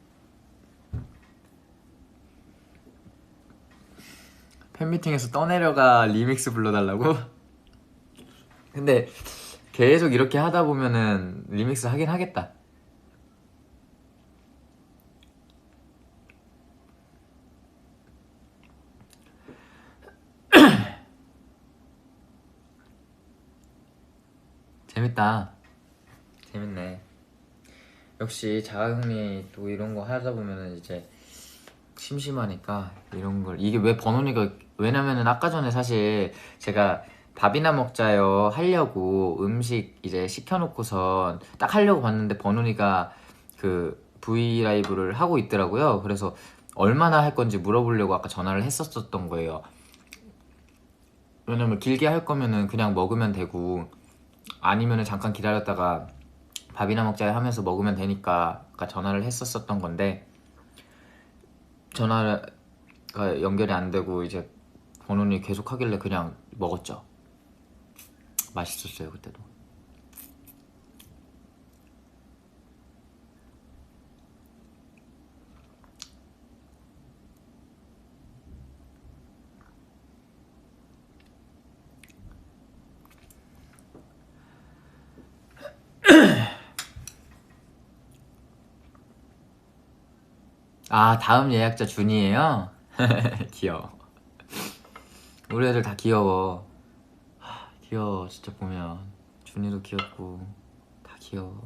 팬미팅에서 떠내려가 리믹스 불러달라고? 근데 계속 이렇게 하다 보면은 리믹스 하긴 하겠다. 재밌다. 재밌네. 역시 자가격리 또 이런 거 하다 보면은 이제 심심하니까 이런 걸, 이게 왜 번호니가, 왜냐면은 아까 전에 사실 제가 밥이나 먹자요 하려고 음식 이제 시켜놓고선 딱 하려고 봤는데 번호니가 그 브이라이브를 하고 있더라고요. 그래서 얼마나 할 건지 물어보려고 아까 전화를 했었던 거예요. 왜냐면 길게 할 거면은 그냥 먹으면 되고, 아니면은 잠깐 기다렸다가 밥이나 먹자요 하면서 먹으면 되니까 아까 전화를 했었던 건데, 전화가 연결이 안 되고 이제 번호니 계속 하길래 그냥 먹었죠. 맛있었어요 그때도. 다음 예약자 준이에요? 귀여워. 우리 애들 다 귀여워. 귀여워 진짜. 보면 준이도 귀엽고 다 귀여워.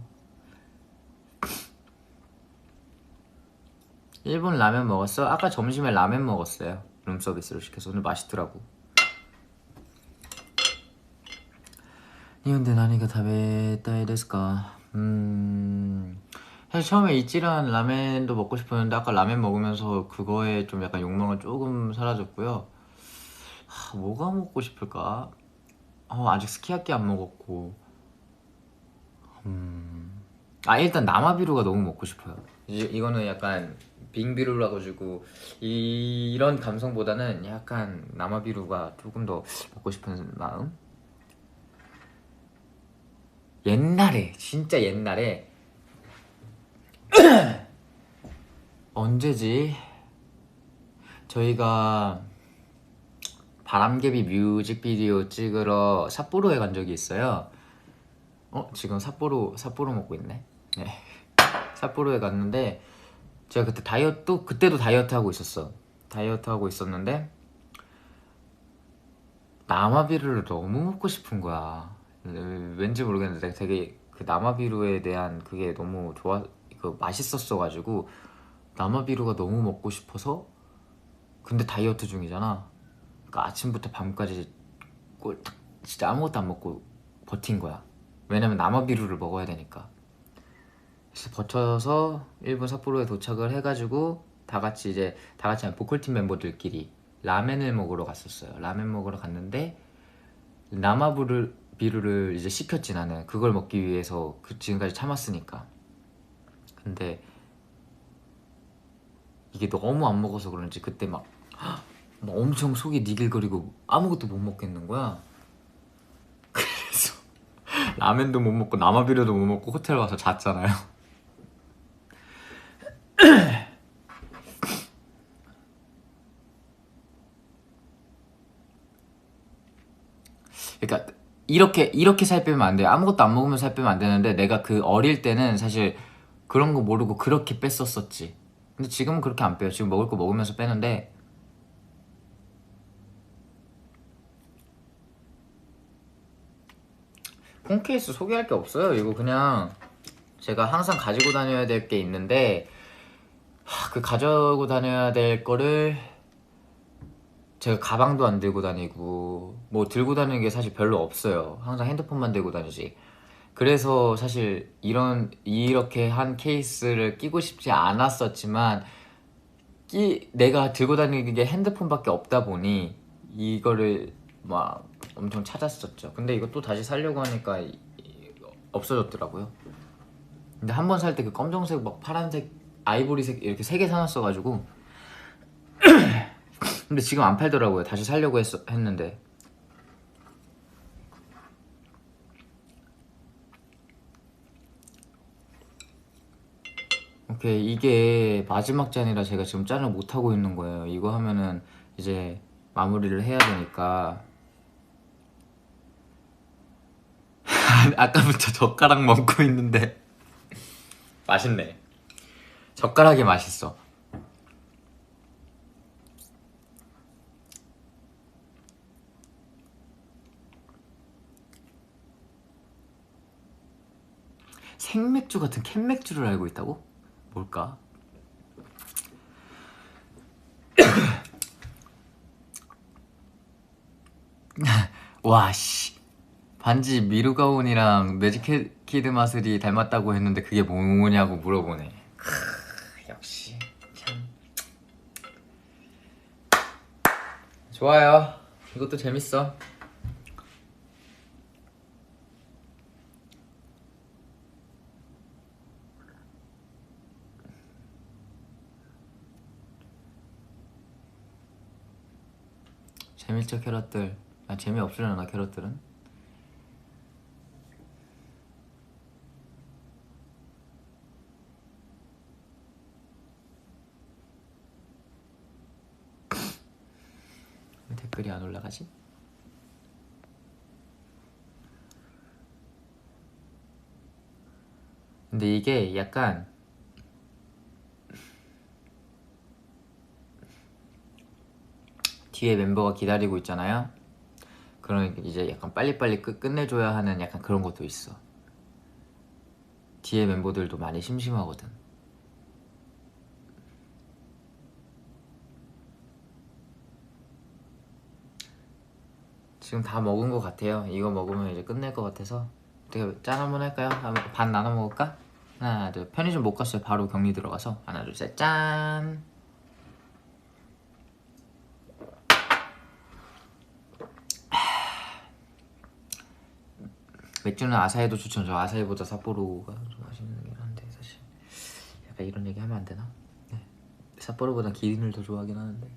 일본 라면 먹었어? 아까 점심에 라면 먹었어요. 룸서비스로 시켜서. 오늘 맛있더라고. 근데 나니가 다베타이 데스까? 사실 처음에 이찌란 라멘도 먹고 싶었는데 아까 라멘 먹으면서 그거에 좀 약간 욕망은 조금 사라졌고요. 뭐가 먹고 싶을까? 아직 스키야키 안 먹었고. 일단 나마비루가 너무 먹고 싶어요. 이거는 약간 빙비루라 가지고 이런 감성보다는 약간 나마비루가 조금 더 먹고 싶은 마음. 옛날에, 진짜 옛날에 언제지? 저희가 바람개비 뮤직비디오 찍으러 삿포로에 간 적이 있어요. 지금 삿포로 먹고 있네. 네. 삿포로에 갔는데 제가 그때 그때도 다이어트 하고 있었어. 다이어트 하고 있었는데 나마비루를 너무 먹고 싶은 거야. 왠지 모르겠는데 되게 그 나마비루에 대한 그게 너무 맛있었어가지고 나마비루가 너무 먹고 싶어서. 근데 다이어트 중이잖아. 그러니까 아침부터 밤까지 진짜 아무것도 안 먹고 버틴 거야. 왜냐면 남아비루를 먹어야 되니까. 그래서 버텨서 일본 삿포로에 도착을 해가지고 다 같이 보컬팀 멤버들끼리 라멘을 먹으러 갔었어요. 라멘 먹으러 갔는데 남아비루를 이제 시켰지. 나는 그걸 먹기 위해서 지금까지 참았으니까. 근데 이게 너무 안 먹어서 그런지 그때 막 엄청 속이 니글거리고 아무것도 못 먹겠는 거야. 그래서 라멘도 못 먹고 남아비루도 못 먹고 호텔 와서 잤잖아요. 그러니까 이렇게 살 빼면 안 돼요. 아무것도 안 먹으면 살 빼면 안 되는데 내가 그 어릴 때는 사실 그런 거 모르고 그렇게 뺐었었지. 근데 지금은 그렇게 안 빼요. 지금 먹을 거 먹으면서 빼는데 폰 케이스 소개할 게 없어요. 이거 그냥 제가 항상 가지고 다녀야 될 게 있는데 그 가지고 다녀야 될 거를 제가 가방도 안 들고 다니고 뭐 들고 다니는 게 사실 별로 없어요. 항상 핸드폰만 들고 다니지. 그래서 사실 이렇게 한 케이스를 끼고 싶지 않았었지만 내가 들고 다니는 게 핸드폰밖에 없다 보니 이거를 막 엄청 찾았었죠. 근데 이거 또 다시 살려고 하니까 없어졌더라고요. 근데 한 번 살 때 그 검정색 막 파란색 아이보리색 이렇게 3개 사놨어가지고 근데 지금 안 팔더라고요. 다시 살려고 했는데. 오케이, 이게 마지막 잔이라 제가 지금 짠을 못하고 있는 거예요. 이거 하면은 이제 마무리를 해야 되니까. 아까부터 젓가락 먹고 있는데 맛있네. 젓가락이 맛있어. 생맥주 같은 캔맥주를 알고 있다고? 뭘까? 와, 씨. 반지 미루가온이랑 매직키드 마술이 닮았다고 했는데 그게 뭐냐고 물어보네. 역시 참 좋아요. 이것도 재밌어. 재밌죠 캐럿들. 재미없으려나 캐럿들은? 왜 댓글이 안 올라가지? 근데 이게 약간 뒤에 멤버가 기다리고 있잖아요. 그러니까 이제 약간 빨리빨리 끝내줘야 하는 약간 그런 것도 있어. 뒤에 멤버들도 많이 심심하거든. 지금 다 먹은 것 같아요. 이거 먹으면 이제 끝낼 것 같아서 어떻게 짠 한번 할까요? 반 나눠 먹을까? 하나 둘. 편의점 못 갔어요. 바로 격리 들어가서 하나 둘 셋 짠. 맥주는 아사히도 추천. 저 아사히보다 삿포로가 좀 맛있는 한데 사실 약간 이런 얘기 하면 안 되나? 네. 삿포로보다 기린을 더 좋아하긴 하는데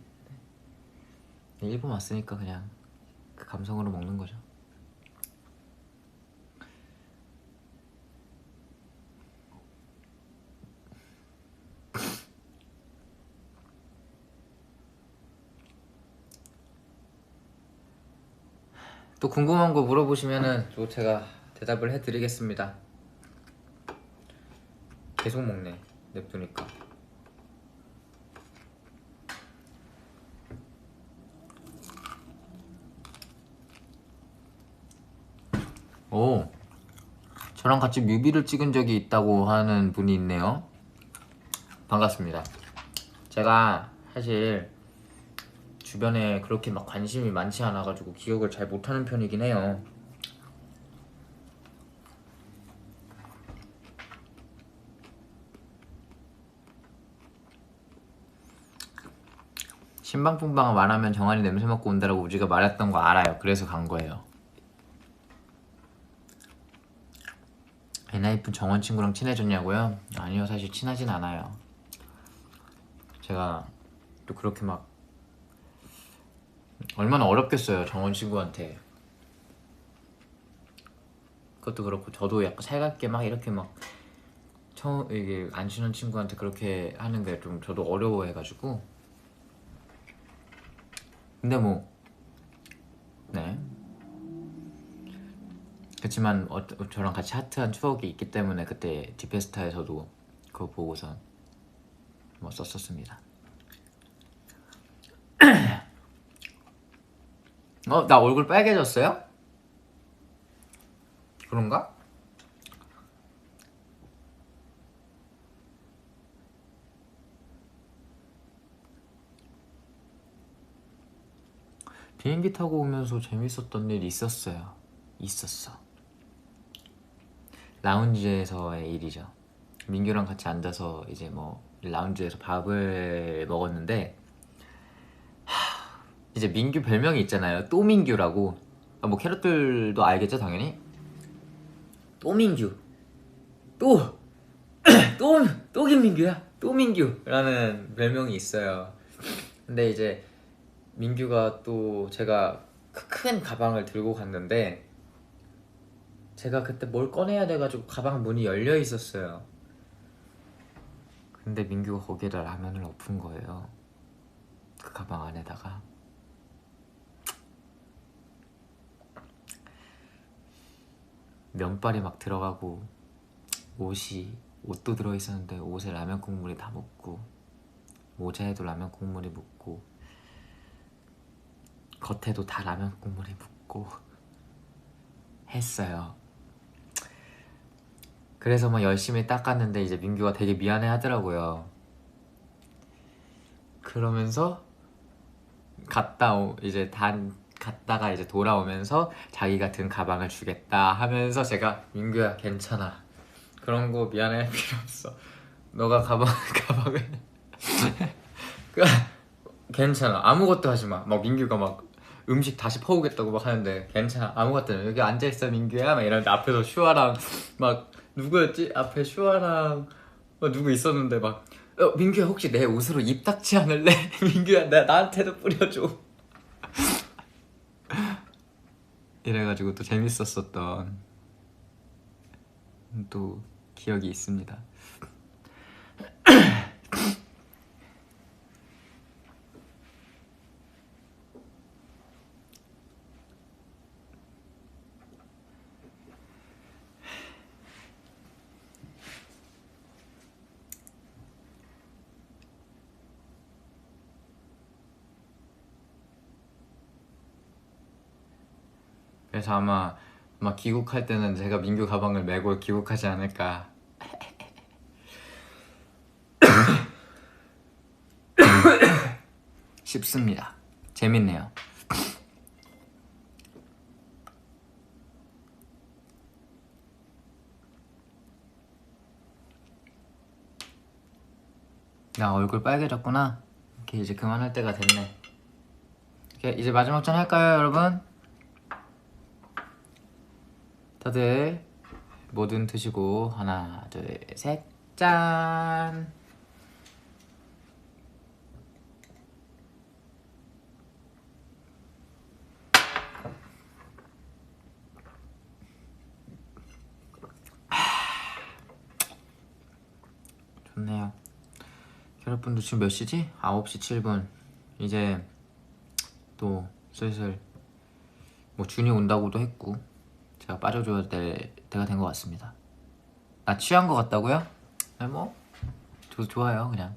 네. 일본 왔으니까 그냥 그 감성으로 먹는 거죠. 또 궁금한 거 물어보시면은 또 제가 대답을 해드리겠습니다. 계속 먹네 냅두니까. 오, 저랑 같이 뮤비를 찍은 적이 있다고 하는 분이 있네요. 반갑습니다. 제가 사실 주변에 그렇게 막 관심이 많지 않아가지고 기억을 잘 못하는 편이긴 해요. 신방풍방 말하면 정한이 냄새 맡고 온다라고 우지가 말했던 거 알아요. 그래서 간 거예요. 엔하이픈 정원 친구랑 친해졌냐고요? 아니요, 사실 친하진 않아요. 제가 또 그렇게 막 얼마나 어렵겠어요, 정원 친구한테. 그것도 그렇고 저도 약간 살갑게 막 이렇게 막 처음 이게 안 친한 친구한테 그렇게 하는 게 좀 저도 어려워해가지고. 근데 뭐 네. 그렇지만 저랑 같이 하트한 추억이 있기 때문에 그때 디페스타에서도 그거 보고서 뭐 썼었습니다. 나 얼굴 빨개졌어요? 그런가? 비행기 타고 오면서 재밌었던 일 있었어요. 있었어. 라운지에서의 일이죠. 민규랑 같이 앉아서 이제 뭐 라운지에서 밥을 먹었는데 이제 민규 별명이 있잖아요. 또민규라고. 뭐 캐럿들도 알겠죠, 당연히. 또민규. 또 김민규야. 또민규라는 별명이 있어요. 근데 이제 민규가 또 제가 큰 가방을 들고 갔는데 제가 그때 뭘 꺼내야 돼가지고 가방 문이 열려 있었어요. 근데 민규가 거기에다 라면을 엎은 거예요. 그 가방 안에다가. 면발이 막 들어가고 옷도 들어있었는데 옷에 라면 국물이 다 묻고 모자에도 라면 국물이 묻고 겉에도 다 라면 국물이 묻고 했어요. 그래서 막 열심히 닦았는데 이제 민규가 되게 미안해 하더라고요. 그러면서 갔다가 이제 돌아오면서 자기가 든 가방을 주겠다 하면서 제가 민규야 괜찮아, 그런 거 미안해 필요 없어, 너가 가방을 괜찮아, 아무것도 하지 마. 막 민규가 막 음식 다시 퍼오겠다고 막 하는데 괜찮아, 아무것도 안 해. 여기 앉아있어 민규야 막 이러는데 앞에서 슈아랑 막 누구였지? 앞에 슈아랑 누구 있었는데 막 민규야 혹시 내 옷으로 입 닦지 않을래? 민규야 나한테도 뿌려줘. 이래가지고 또 재밌었었던 또 기억이 있습니다. 그래서 아마 귀국할 때는 제가 민규 가방을 메고 귀국하지 않을까 싶습니다. 재밌네요. 나 얼굴 빨개졌구나. 이렇게 이제 그만할 때가 됐네. 이렇게 이제 마지막 잔 할까요, 여러분? 다들 뭐든 드시고 하나, 둘, 셋, 짠! 좋네요. 여러분도 지금 몇 시지? 9시 7분. 이제 또 슬슬 뭐 준이 온다고도 했고 제가 빠져줘야 될 때가 된 것 같습니다. 나 취한 것 같다고요? 네, 뭐 저도 좋아요. 그냥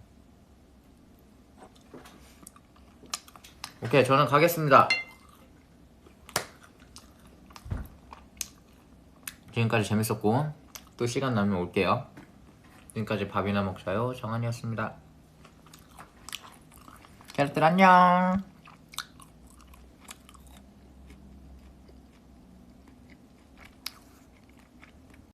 오케이, 저는 가겠습니다. 지금까지 재밌었고 또 시간 나면 올게요. 지금까지 밥이나 먹자요 정한이었습니다. 캐럿들 안녕.